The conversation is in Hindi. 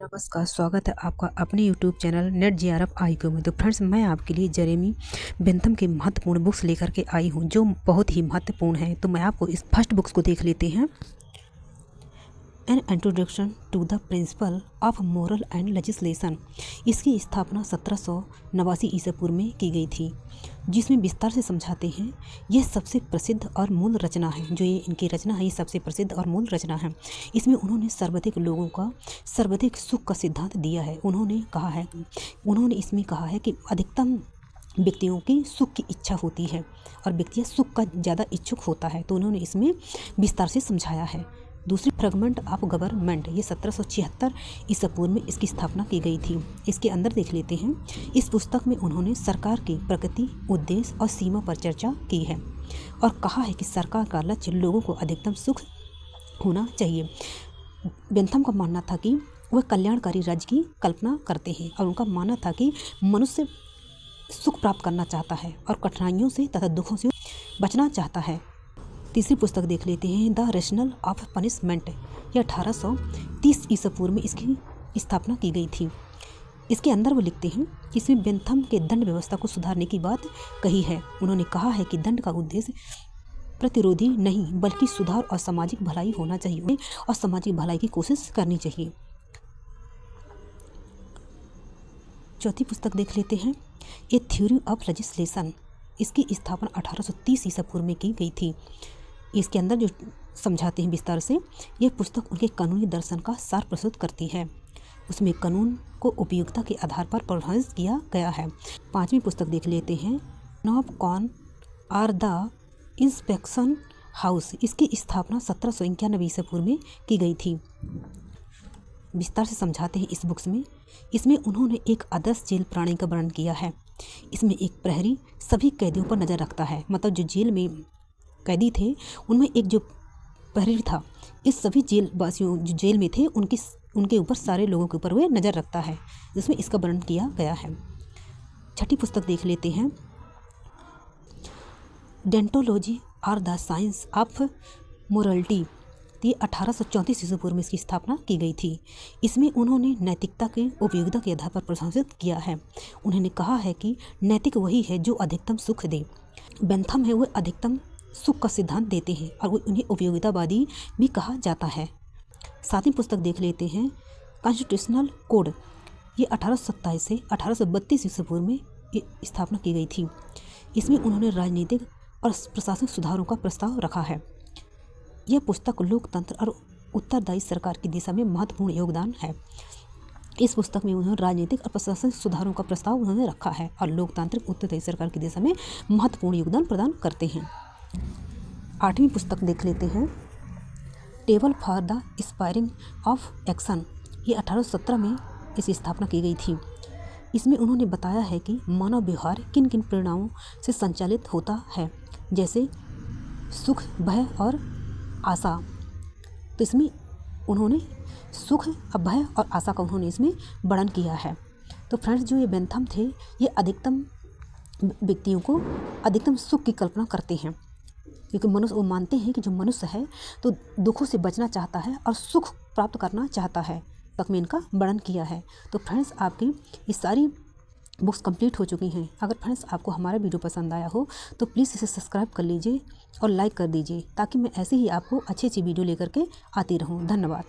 नमस्कार, स्वागत है आपका अपने YouTube channel net JRF IQ में। तो फ्रेंड्स, मैं आपके लिए जेरेमी बेंथम के महत्वपूर्ण बुक्स लेकर के आई हूं जो बहुत ही महत्वपूर्ण है। तो मैं आपको इस फर्स्ट बुक्स को देख लेते हैं। An introduction to the principle of moral and legislation. इसकी स्थापना 1789 ईसा पूर्व में की गई थी, जिसमें विस्तार से समझाते हैं। यह सबसे प्रसिद्ध और मूल रचना है। जो ये इनकी रचना है, ये सबसे प्रसिद्ध और मूल रचना है। इसमें उन्होंने सर्वाधिक लोगों का सर्वाधिक सुख का सिद्धांत दिया है। उन्होंने इसमें कहा है कि अधिकतम व्यक्तियों की सुख की इच्छा होती है और व्यक्ति सुख का ज़्यादा इच्छुक होता है। तो उन्होंने इसमें विस्तार से समझाया है। दूसरी फ्रेगमेंट ऑफ गवर्नमेंट, ये 1776 ईसा पूर्व में इसकी स्थापना की गई थी। इसके अंदर देख लेते हैं। इस पुस्तक में उन्होंने सरकार की प्रकृति, उद्देश्य और सीमा पर चर्चा की है और कहा है कि सरकार का लक्ष्य लोगों को अधिकतम सुख होना चाहिए। बेंथम का मानना था कि वह कल्याणकारी राज्य की कल्पना करते हैं और उनका मानना था कि मनुष्य सुख प्राप्त करना चाहता है और कठिनाइयों से तथा दुखों से बचना चाहता है। तीसरी पुस्तक देख लेते हैं, द रेशनल ऑफ पनिशमेंट। यह 1830 ईसा पूर्व में इसकी स्थापना की गई थी। इसके अंदर वो लिखते हैं, इसमें बेंथम के दंड व्यवस्था को सुधारने की बात कही है। उन्होंने कहा है कि दंड का उद्देश्य प्रतिरोधी नहीं बल्कि सुधार और सामाजिक भलाई होना चाहिए और सामाजिक भलाई की कोशिश करनी चाहिए। चौथी पुस्तक देख लेते हैं, ए थ्योरी ऑफ लेजिस्लेशन। इसकी स्थापना 1830 ईसा पूर्व में की गई थी। इसके अंदर जो समझाते हैं विस्तार से, यह पुस्तक उनके कानूनी दर्शन का सार प्रस्तुत करती है। उसमें कानून को उपयोगिता के आधार पर परिभाषित किया गया है। पांचवी पुस्तक देख लेते हैं, panopticon or the inspection house. इसकी स्थापना 1791 ईसा पूर्व में की गई थी। विस्तार से समझाते हैं इस बुक्स में। इसमें उन्होंने एक आदर्श जेल प्राणी का वर्णन किया है। इसमें एक प्रहरी सभी कैदियों पर नज़र रखता है। मतलब जो जेल में कैदी थे उनमें एक जो प्रहरी था, इस सभी जेल वासियों जो जेल में थे उनके ऊपर सारे लोगों के ऊपर वह नज़र रखता है, जिसमें इसका वर्णन किया गया है। छठी पुस्तक देख लेते हैं, डेंटोलॉजी और द साइंस ऑफ मोरलिटी। ये 1834 ईसा पूर्व में इसकी स्थापना की गई थी। इसमें उन्होंने नैतिकता के उपयोगिता के आधार पर प्रशंसित किया है। उन्होंने कहा है कि नैतिक वही है जो अधिकतम सुख दे। बेंथम है, वह अधिकतम सुख का सिद्धांत देते हैं और उन्हें उपयोगितावादी भी कहा जाता है। सातवीं पुस्तक देख लेते हैं, कॉन्स्टिट्यूशनल कोड। ये 1827 से 1832 ईसा पूर्व में स्थापना की गई थी। इसमें उन्होंने राजनीतिक और प्रशासनिक सुधारों का प्रस्ताव रखा है। यह पुस्तक लोकतंत्र और उत्तरदायी सरकार की दिशा में महत्वपूर्ण योगदान है। इस पुस्तक में उन्होंने राजनीतिक और प्रशासनिक सुधारों का प्रस्ताव उन्होंने रखा है और लोकतांत्रिक उत्तरदायी सरकार की दिशा में महत्वपूर्ण योगदान प्रदान करते हैं। आठवीं पुस्तक देख लेते हैं, table for the inspiring of action. ये 1817 में इसकी स्थापना की गई थी। इसमें उन्होंने बताया है कि मानव व्यवहार किन किन प्रेरणाओं से संचालित होता है, जैसे सुख, भय और आशा। तो इसमें उन्होंने सुख, भय और आशा का उन्होंने इसमें वर्णन किया है। तो फ्रेंड्स, जो ये बेंथम थे, ये अधिकतम व्यक्तियों को अधिकतम सुख की कल्पना करते हैं, क्योंकि मनुष्य वो मानते हैं कि जो मनुष्य है तो दुखों से बचना चाहता है और सुख प्राप्त करना चाहता है। तक में इनका वर्णन किया है। तो फ्रेंड्स, आपकी ये सारी बुक्स कंप्लीट हो चुकी हैं। अगर फ्रेंड्स आपको हमारा वीडियो पसंद आया हो तो प्लीज़ इसे सब्सक्राइब कर लीजिए और लाइक कर दीजिए, ताकि मैं ऐसे ही आपको अच्छी अच्छी वीडियो लेकर के आती रहूँ। धन्यवाद।